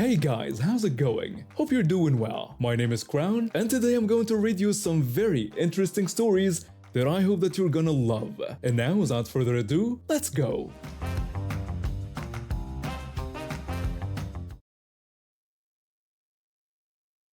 Hey guys, how's it going? Hope you're doing well. My name is Crown, and today I'm going to read you some very interesting stories that I hope that you're gonna love. And now, without further ado, let's go!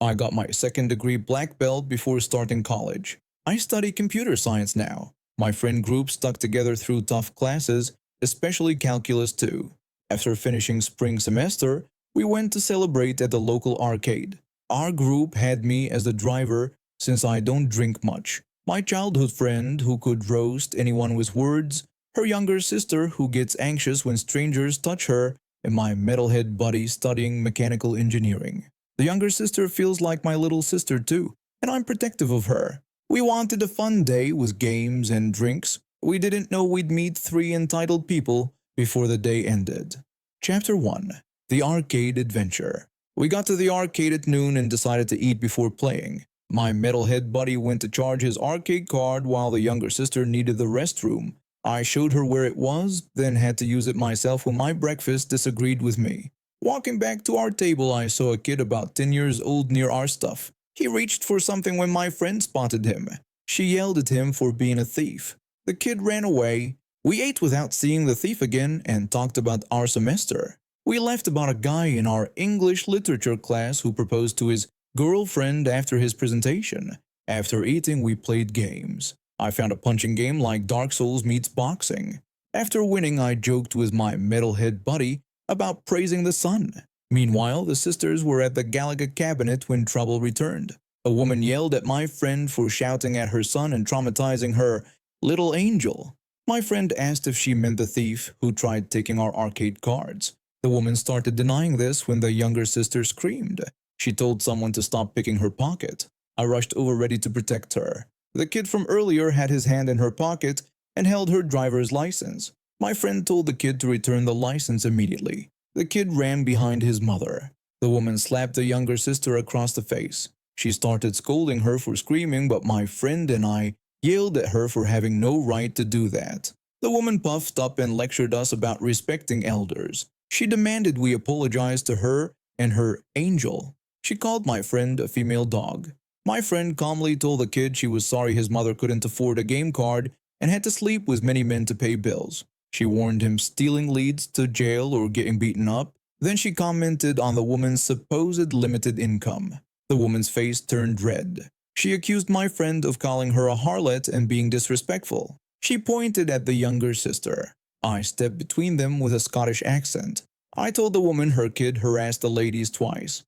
I got my second degree black belt before starting college. I study computer science now. My friend group stuck together through tough classes, especially calculus 2. After finishing spring semester, we went to celebrate at the local arcade. Our group had me as the driver since I don't drink much. My childhood friend who could roast anyone with words, her younger sister who gets anxious when strangers touch her, and my metalhead buddy studying mechanical engineering. The younger sister feels like my little sister too, and I'm protective of her. We wanted a fun day with games and drinks. We didn't know we'd meet 3 entitled people before the day ended. Chapter 1. The Arcade Adventure. We got to the arcade at noon and decided to eat before playing. My metalhead buddy went to charge his arcade card while the younger sister needed the restroom. I showed her where it was, then had to use it myself when my breakfast disagreed with me. Walking back to our table, I saw a kid about 10 years old near our stuff. He reached for something when my friend spotted him. She yelled at him for being a thief. The kid ran away. We ate without seeing the thief again and talked about our semester. We laughed about a guy in our English literature class who proposed to his girlfriend after his presentation. After eating, we played games. I found a punching game like Dark Souls meets boxing. After winning, I joked with my metalhead buddy about praising the sun. Meanwhile, the sisters were at the Galaga cabinet when trouble returned. A woman yelled at my friend for shouting at her son and traumatizing her little angel. My friend asked if she meant the thief who tried taking our arcade cards. The woman started denying this when the younger sister screamed. She told someone to stop picking her pocket. I rushed over ready to protect her. The kid from earlier had his hand in her pocket and held her driver's license. My friend told the kid to return the license immediately. The kid ran behind his mother. The woman slapped the younger sister across the face. She started scolding her for screaming, but my friend and I yelled at her for having no right to do that. The woman puffed up and lectured us about respecting elders. She demanded we apologize to her and her angel. She called my friend a female dog. My friend calmly told the kid she was sorry his mother couldn't afford a game card and had to sleep with many men to pay bills. She warned him stealing leads to jail or getting beaten up. Then she commented on the woman's supposed limited income. The woman's face turned red. She accused my friend of calling her a harlot and being disrespectful. She pointed at the younger sister. I stepped between them with a Scottish accent. I told the woman her kid harassed the ladies twice.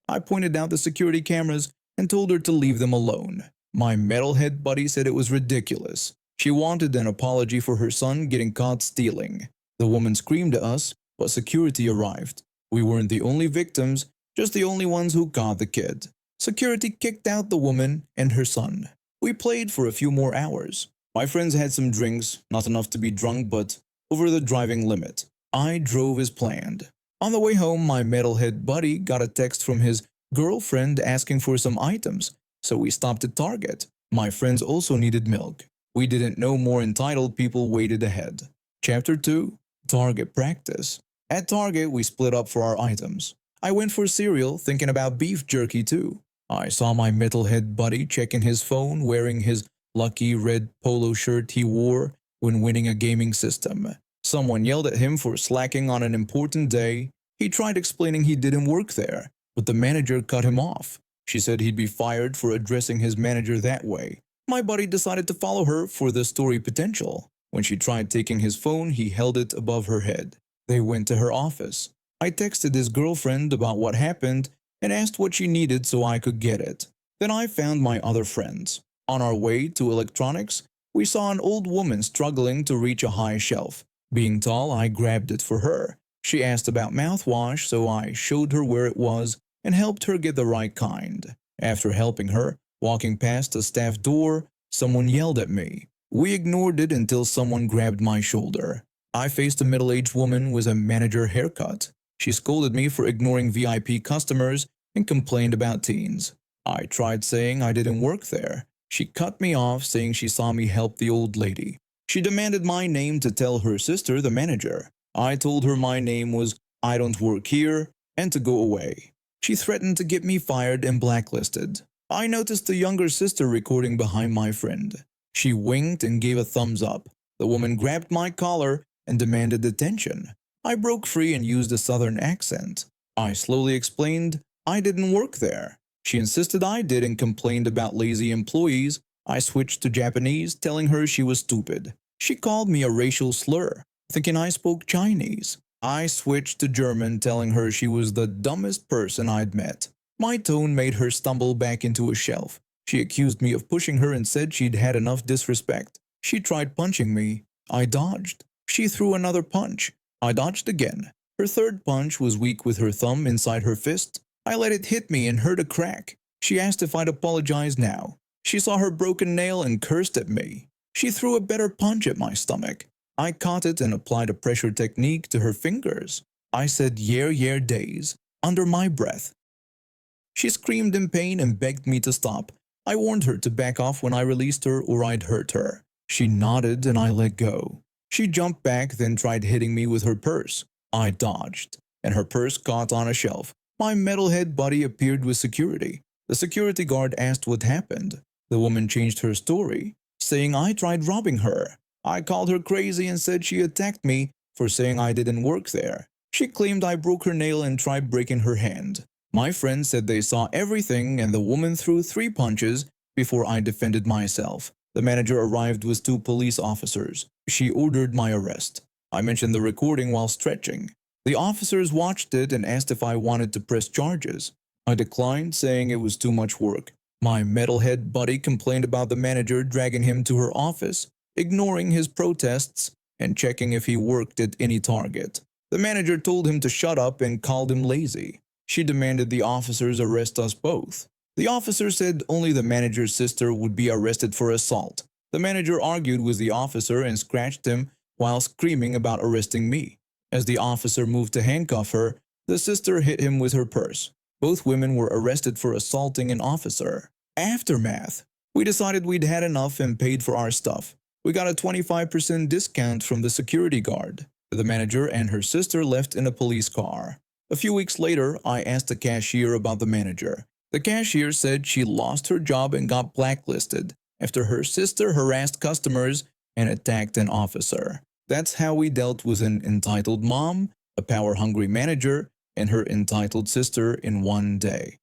I pointed out the security cameras and told her to leave them alone. My metalhead buddy said it was ridiculous. She wanted an apology for her son getting caught stealing. The woman screamed at us, but security arrived. We weren't the only victims, just the only ones who caught the kid. Security kicked out the woman and her son. We played for a few more hours. My friends had some drinks, not enough to be drunk, but over the driving limit. I drove as planned. On the way home, my metalhead buddy got a text from his girlfriend asking for some items, so we stopped at Target. My friends also needed milk. We didn't know more entitled people waited ahead. Chapter 2. Target Practice. At Target, we split up for our items. I went for cereal, thinking about beef jerky too. I saw my metalhead buddy checking his phone, wearing his lucky red polo shirt he wore when winning a gaming system. Someone yelled at him for slacking on an important day. He tried explaining he didn't work there, but the manager cut him off. She said he'd be fired for addressing his manager that way. My buddy decided to follow her for the story potential. When she tried taking his phone, he held it above her head. They went to her office. I texted his girlfriend about what happened and asked what she needed so I could get it. Then I found my other friends. On our way to electronics, we saw an old woman struggling to reach a high shelf. Being tall, I grabbed it for her. She asked about mouthwash, so I showed her where it was and helped her get the right kind. After helping her, walking past a staff door, someone yelled at me. We ignored it until someone grabbed my shoulder. I faced a middle-aged woman with a manager haircut. She scolded me for ignoring VIP customers and complained about teens. I tried saying I didn't work there. She cut me off, saying she saw me help the old lady. She demanded my name to tell her sister, the manager. I told her my name was I don't work here and to go away. She threatened to get me fired and blacklisted. I noticed the younger sister recording behind my friend. She winked and gave a thumbs up. The woman grabbed my collar and demanded attention. I broke free and used a southern accent. I slowly explained I didn't work there. She insisted I did and complained about lazy employees. I switched to Japanese, telling her she was stupid. She called me a racial slur, thinking I spoke Chinese. I switched to German, telling her she was the dumbest person I'd met. My tone made her stumble back into a shelf. She accused me of pushing her and said she'd had enough disrespect. She tried punching me. I dodged. She threw another punch. I dodged again. Her third punch was weak with her thumb inside her fist. I let it hit me and heard a crack. She asked if I'd apologize now. She saw her broken nail and cursed at me. She threw a better punch at my stomach. I caught it and applied a pressure technique to her fingers. I said "yer days" under my breath. She screamed in pain and begged me to stop. I warned her to back off when I released her or I'd hurt her. She nodded and I let go. She jumped back, then tried hitting me with her purse. I dodged, and her purse caught on a shelf. My metalhead buddy appeared with security. The security guard asked what happened. The woman changed her story, saying I tried robbing her. I called her crazy and said she attacked me for saying I didn't work there. She claimed I broke her nail and tried breaking her hand. My friends said they saw everything and the woman threw 3 punches before I defended myself. The manager arrived with 2 police officers. She ordered my arrest. I mentioned the recording while stretching. The officers watched it and asked if I wanted to press charges. I declined, saying it was too much work. My metalhead buddy complained about the manager dragging him to her office, ignoring his protests, and checking if he worked at any target. The manager told him to shut up and called him lazy. She demanded the officers arrest us both. The officer said only the manager's sister would be arrested for assault. The manager argued with the officer and scratched him while screaming about arresting me. As the officer moved to handcuff her, the sister hit him with her purse. Both women were arrested for assaulting an officer. Aftermath. We decided we'd had enough and paid for our stuff. We got a 25% discount from the security guard. The manager and her sister left in a police car. A few weeks later, I asked the cashier about the manager. The cashier said she lost her job and got blacklisted after her sister harassed customers and attacked an officer. That's how we dealt with an entitled mom, a power-hungry manager, and her entitled sister in one day.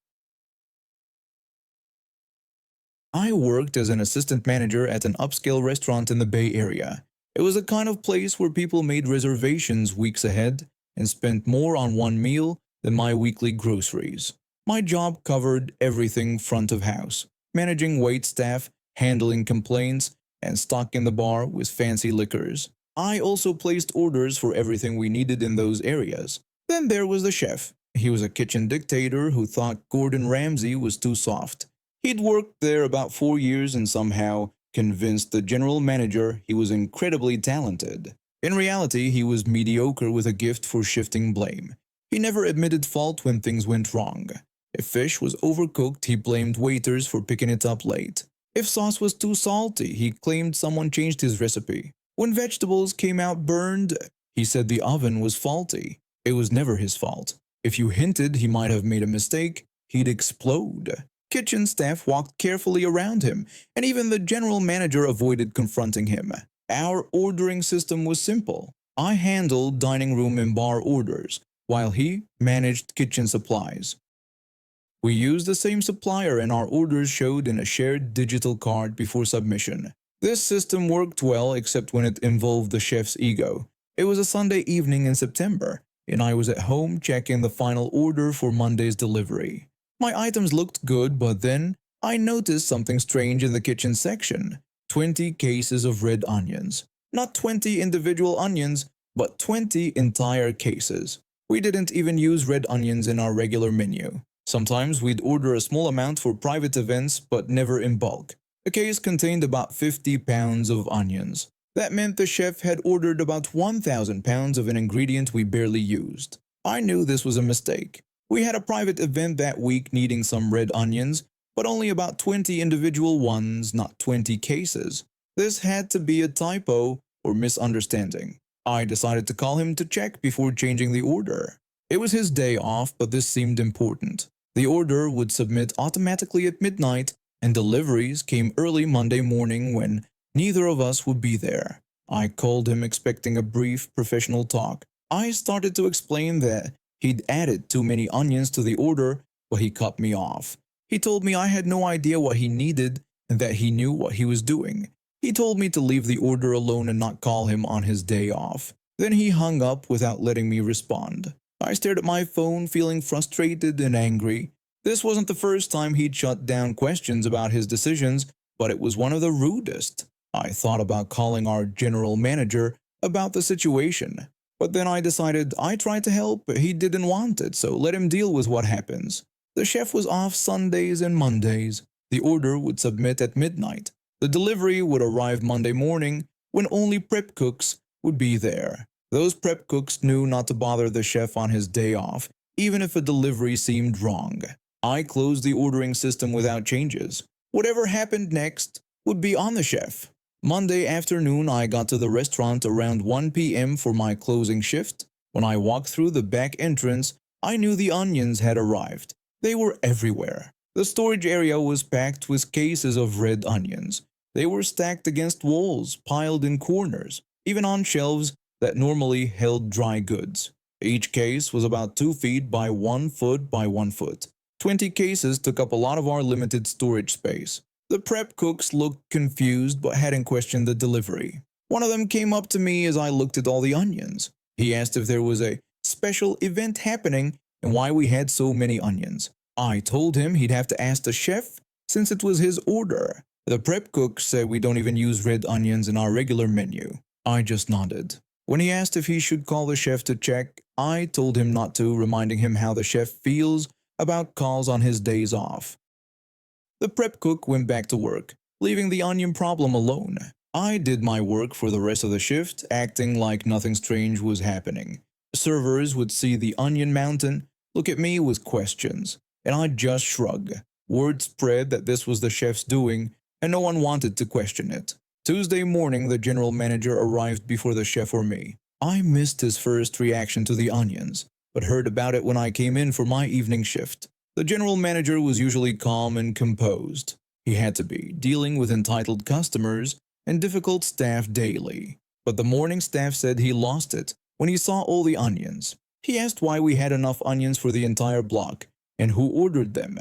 I worked as an assistant manager at an upscale restaurant in the Bay Area. It was the kind of place where people made reservations weeks ahead and spent more on one meal than my weekly groceries. My job covered everything front of house, managing wait staff, handling complaints, and stocking the bar with fancy liquors. I also placed orders for everything we needed in those areas. Then there was the chef. He was a kitchen dictator who thought Gordon Ramsay was too soft. He'd worked there about 4 years and somehow convinced the general manager he was incredibly talented. In reality, he was mediocre with a gift for shifting blame. He never admitted fault when things went wrong. If fish was overcooked, he blamed waiters for picking it up late. If sauce was too salty, he claimed someone changed his recipe. When vegetables came out burned, he said the oven was faulty. It was never his fault. If you hinted he might have made a mistake, he'd explode. Kitchen staff walked carefully around him, and even the general manager avoided confronting him. Our ordering system was simple. I handled dining room and bar orders, while he managed kitchen supplies. We used the same supplier and our orders showed in a shared digital card before submission. This system worked well except when it involved the chef's ego. It was a Sunday evening in September, and I was at home checking the final order for Monday's delivery. My items looked good, but then I noticed something strange in the kitchen section. 20 cases of red onions. Not 20 individual onions, but 20 entire cases. We didn't even use red onions in our regular menu. Sometimes we'd order a small amount for private events, but never in bulk. A case contained about 50 pounds of onions. That meant the chef had ordered about 1,000 pounds of an ingredient we barely used. I knew this was a mistake. We had a private event that week needing some red onions, but only about 20 individual ones, not 20 cases. This had to be a typo or misunderstanding. I decided to call him to check before changing the order. It was his day off, but this seemed important. The order would submit automatically at midnight, and deliveries came early Monday morning when neither of us would be there. I called him expecting a brief professional talk. I started to explain that he'd added too many onions to the order, but he cut me off. He told me I had no idea what he needed and that he knew what he was doing. He told me to leave the order alone and not call him on his day off. Then he hung up without letting me respond. I stared at my phone, feeling frustrated and angry. This wasn't the first time he'd shut down questions about his decisions, but it was one of the rudest. I thought about calling our general manager about the situation, but then I decided I tried to help, but he didn't want it, so let him deal with what happens. The chef was off Sundays and Mondays. The order would submit at midnight. The delivery would arrive Monday morning when only prep cooks would be there. Those prep cooks knew not to bother the chef on his day off, even if a delivery seemed wrong. I closed the ordering system without changes. Whatever happened next would be on the chef. Monday afternoon, I got to the restaurant around 1 p.m. for my closing shift. When I walked through the back entrance, I knew the onions had arrived. They were everywhere. The storage area was packed with cases of red onions. They were stacked against walls, piled in corners, even on shelves that normally held dry goods. Each case was about 2 feet by 1 foot by 1 foot. 20 cases took up a lot of our limited storage space. The prep cooks looked confused but hadn't questioned the delivery. One of them came up to me as I looked at all the onions. He asked if there was a special event happening and why we had so many onions. I told him he'd have to ask the chef since it was his order. The prep cook said we don't even use red onions in our regular menu. I just nodded. When he asked if he should call the chef to check, I told him not to, reminding him how the chef feels about calls on his days off. The prep cook went back to work, leaving the onion problem alone. I did my work for the rest of the shift, acting like nothing strange was happening. Servers would see the onion mountain, look at me with questions, and I'd just shrug. Word spread that this was the chef's doing, and no one wanted to question it. Tuesday morning, the general manager arrived before the chef or me. I missed his first reaction to the onions, but heard about it when I came in for my evening shift. The general manager was usually calm and composed. He had to be, dealing with entitled customers and difficult staff daily. But the morning staff said he lost it when he saw all the onions. He asked why we had enough onions for the entire block and who ordered them.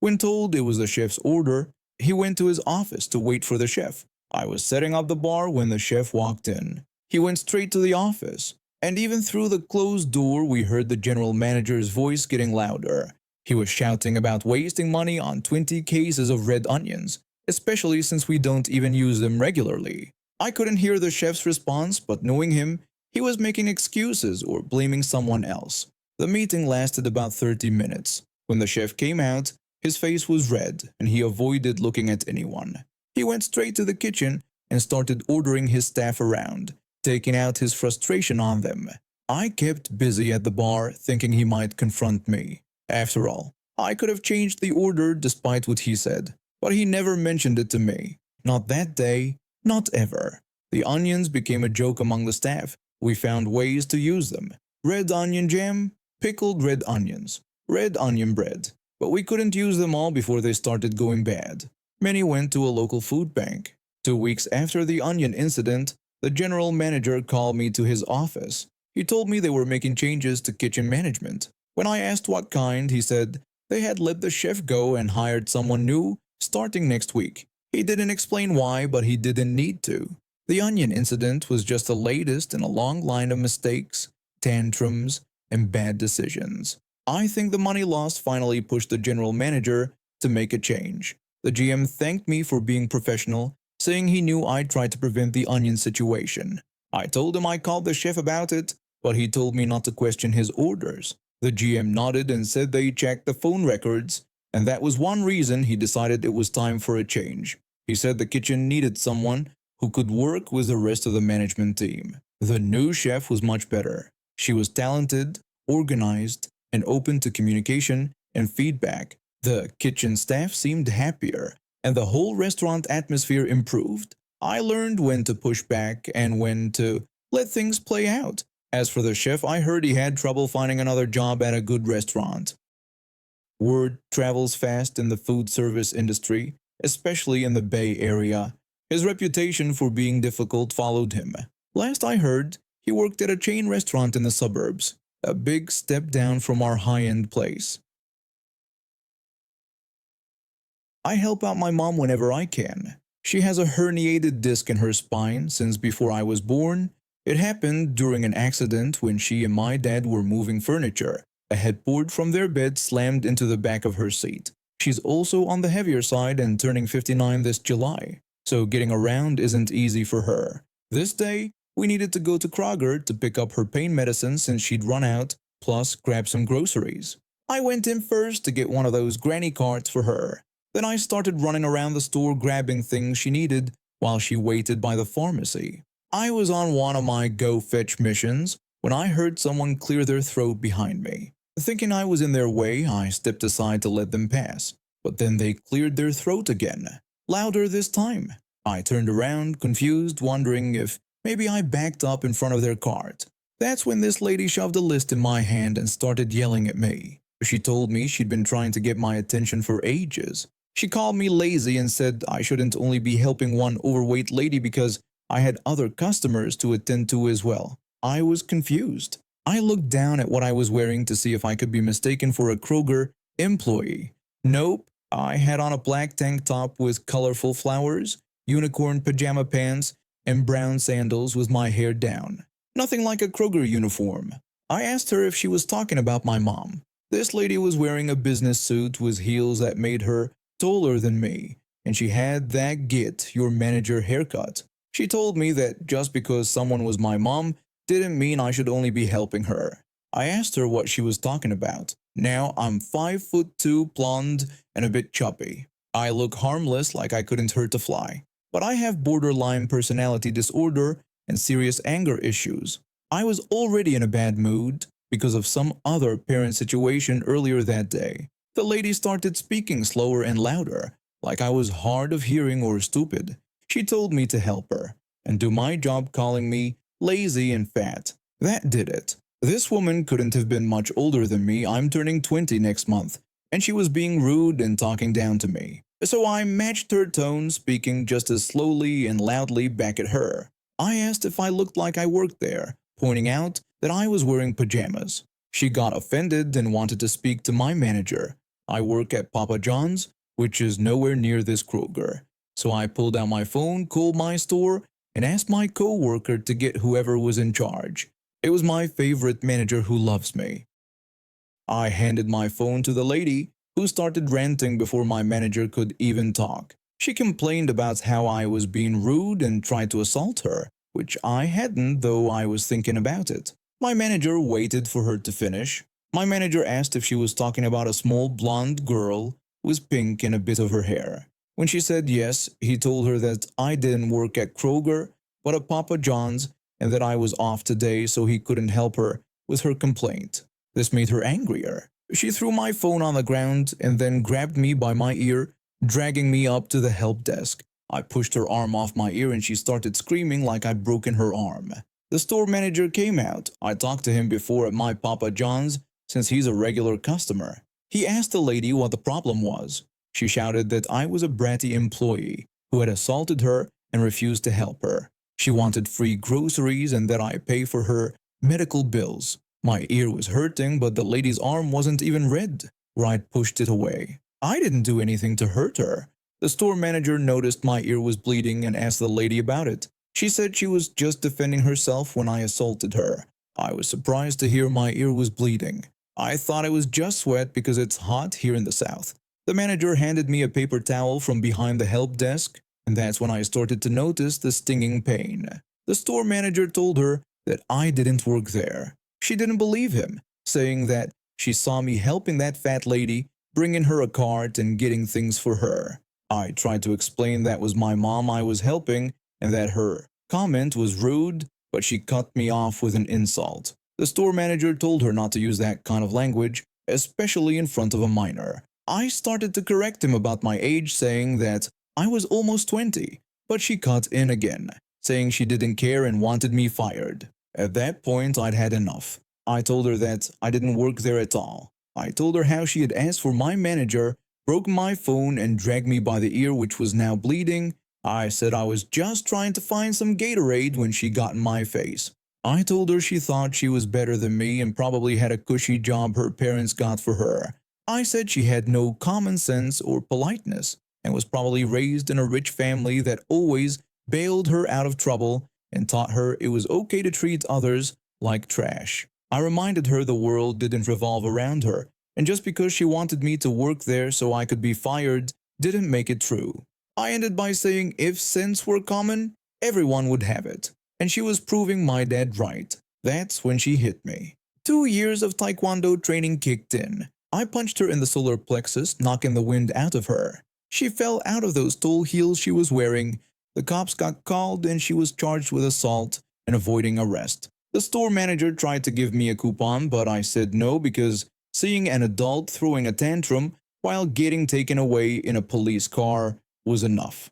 When told it was the chef's order, he went to his office to wait for the chef. I was setting up the bar when the chef walked in. He went straight to the office, and even through the closed door we heard the general manager's voice getting louder. He was shouting about wasting money on 20 cases of red onions, especially since we don't even use them regularly. I couldn't hear the chef's response, but knowing him, he was making excuses or blaming someone else. The meeting lasted about 30 minutes. When the chef came out, his face was red and he avoided looking at anyone. He went straight to the kitchen and started ordering his staff around, taking out his frustration on them. I kept busy at the bar, thinking he might confront me. After all, I could have changed the order despite what he said, but he never mentioned it to me. Not that day, not ever. The onions became a joke among the staff. We found ways to use them. Red onion jam, pickled red onions, red onion bread. But we couldn't use them all before they started going bad. Many went to a local food bank. 2 weeks after the onion incident, the general manager called me to his office. He told me they were making changes to kitchen management. When I asked what kind, he said they had let the chef go and hired someone new starting next week. He didn't explain why, but he didn't need to. The onion incident was just the latest in a long line of mistakes, tantrums, and bad decisions. I think the money lost finally pushed the general manager to make a change. The GM thanked me for being professional, saying he knew I'd tried to prevent the onion situation. I told him I called the chef about it, but he told me not to question his orders. The GM nodded and said they checked the phone records, and that was one reason he decided it was time for a change. He said the kitchen needed someone who could work with the rest of the management team. The new chef was much better. She was talented, organized, and open to communication and feedback. The kitchen staff seemed happier, and the whole restaurant atmosphere improved. I learned when to push back and when to let things play out. As for the chef, I heard he had trouble finding another job at a good restaurant. Word travels fast in the food service industry, especially in the Bay Area. His reputation for being difficult followed him. Last I heard, he worked at a chain restaurant in the suburbs, a big step down from our high-end place. I help out my mom whenever I can. She has a herniated disc in her spine since before I was born. It happened during an accident when she and my dad were moving furniture. A headboard from their bed slammed into the back of her seat. She's also on the heavier side and turning 59 this July, so getting around isn't easy for her. This day, we needed to go to Kroger to pick up her pain medicine since she'd run out, plus grab some groceries. I went in first to get one of those granny carts for her. Then I started running around the store grabbing things she needed while she waited by the pharmacy. I was on one of my go-fetch missions when I heard someone clear their throat behind me. Thinking I was in their way, I stepped aside to let them pass, but then they cleared their throat again, louder this time. I turned around, confused, wondering if maybe I backed up in front of their cart. That's when this lady shoved a list in my hand and started yelling at me. She told me she'd been trying to get my attention for ages. She called me lazy and said I shouldn't only be helping one overweight lady because I had other customers to attend to as well. I was confused. I looked down at what I was wearing to see if I could be mistaken for a Kroger employee. Nope, I had on a black tank top with colorful flowers, unicorn pajama pants, and brown sandals with my hair down. Nothing like a Kroger uniform. I asked her if she was talking about my mom. This lady was wearing a business suit with heels that made her taller than me, and she had that get your manager haircut. She told me that just because someone was my mom didn't mean I should only be helping her. I asked her what she was talking about. Now I'm 5'2", blonde, and a bit chubby. I look harmless, like I couldn't hurt a fly. But I have borderline personality disorder and serious anger issues. I was already in a bad mood because of some other parent situation earlier that day. The lady started speaking slower and louder, like I was hard of hearing or stupid. She told me to help her and do my job, calling me lazy and fat. That did it. This woman couldn't have been much older than me. I'm turning 20 next month, and she was being rude and talking down to me. So I matched her tone, speaking just as slowly and loudly back at her. I asked if I looked like I worked there, pointing out that I was wearing pajamas. She got offended and wanted to speak to my manager. I work at Papa John's, which is nowhere near this Kroger. So I pulled out my phone, called my store, and asked my co-worker to get whoever was in charge. It was my favorite manager who loves me. I handed my phone to the lady, who started ranting before my manager could even talk. She complained about how I was being rude and tried to assault her, which I hadn't, though I was thinking about it. My manager waited for her to finish. My manager asked if she was talking about a small blonde girl with pink in a bit of her hair. When she said yes, he told her that I didn't work at Kroger, but at Papa John's, and that I was off today so he couldn't help her with her complaint. This made her angrier. She threw my phone on the ground and then grabbed me by my ear, dragging me up to the help desk. I pushed her arm off my ear and she started screaming like I'd broken her arm. The store manager came out. I talked to him before at my Papa John's since he's a regular customer. He asked the lady what the problem was. She shouted that I was a bratty employee who had assaulted her and refused to help her. She wanted free groceries and that I pay for her medical bills. My ear was hurting, but the lady's arm wasn't even red, where I'd pushed it away. I didn't do anything to hurt her. The store manager noticed my ear was bleeding and asked the lady about it. She said she was just defending herself when I assaulted her. I was surprised to hear my ear was bleeding. I thought it was just sweat because it's hot here in the South. The manager handed me a paper towel from behind the help desk, and that's when I started to notice the stinging pain. The store manager told her that I didn't work there. She didn't believe him, saying that she saw me helping that fat lady, bringing her a cart and getting things for her. I tried to explain that was my mom I was helping and that her comment was rude, but she cut me off with an insult. The store manager told her not to use that kind of language, especially in front of a minor. I started to correct him about my age, saying that I was almost 20, but she cut in again, saying she didn't care and wanted me fired. At that point, I'd had enough. I told her that I didn't work there at all. I told her how she had asked for my manager, broke my phone, and dragged me by the ear, which was now bleeding. I said I was just trying to find some Gatorade when she got in my face. I told her she thought she was better than me and probably had a cushy job her parents got for her. I said she had no common sense or politeness and was probably raised in a rich family that always bailed her out of trouble and taught her it was okay to treat others like trash. I reminded her the world didn't revolve around her, and just because she wanted me to work there so I could be fired didn't make it true. I ended by saying if sense were common, everyone would have it, and she was proving my dad right. That's when she hit me. 2 years of taekwondo training kicked in. I punched her in the solar plexus, knocking the wind out of her. She fell out of those tall heels she was wearing. The cops got called and she was charged with assault and avoiding arrest. The store manager tried to give me a coupon, but I said no because seeing an adult throwing a tantrum while getting taken away in a police car was enough.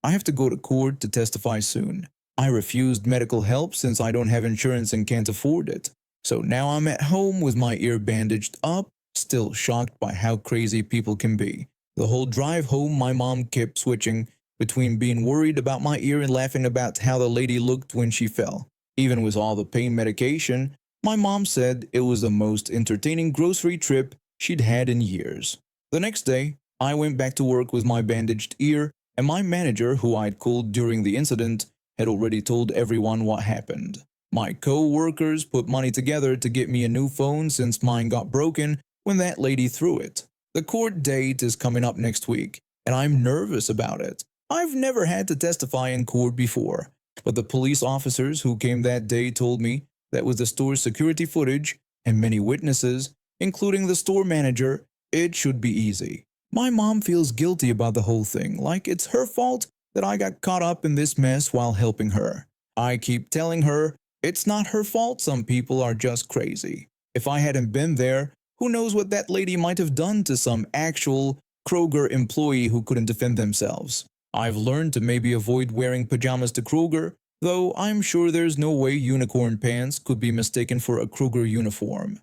I have to go to court to testify soon. I refused medical help since I don't have insurance and can't afford it. So now I'm at home with my ear bandaged up, still shocked by how crazy people can be. The whole drive home, my mom kept switching between being worried about my ear and laughing about how the lady looked when she fell. Even with all the pain medication, my mom said it was the most entertaining grocery trip she'd had in years. The next day, I went back to work with my bandaged ear, and my manager, who I'd called during the incident, had already told everyone what happened. My co-workers put money together to get me a new phone since mine got broken when that lady threw it. The court date is coming up next week, and I'm nervous about it. I've never had to testify in court before, but the police officers who came that day told me that with the store's security footage and many witnesses, including the store manager, it should be easy. My mom feels guilty about the whole thing, like it's her fault that I got caught up in this mess while helping her. I keep telling her it's not her fault, some people are just crazy. If I hadn't been there, who knows what that lady might have done to some actual Kroger employee who couldn't defend themselves. I've learned to maybe avoid wearing pajamas to Kroger, though I'm sure there's no way unicorn pants could be mistaken for a Kroger uniform.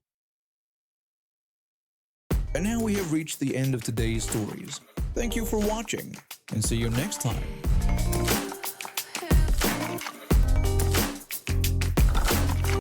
And now we have reached the end of today's stories. Thank you for watching, and see you next time.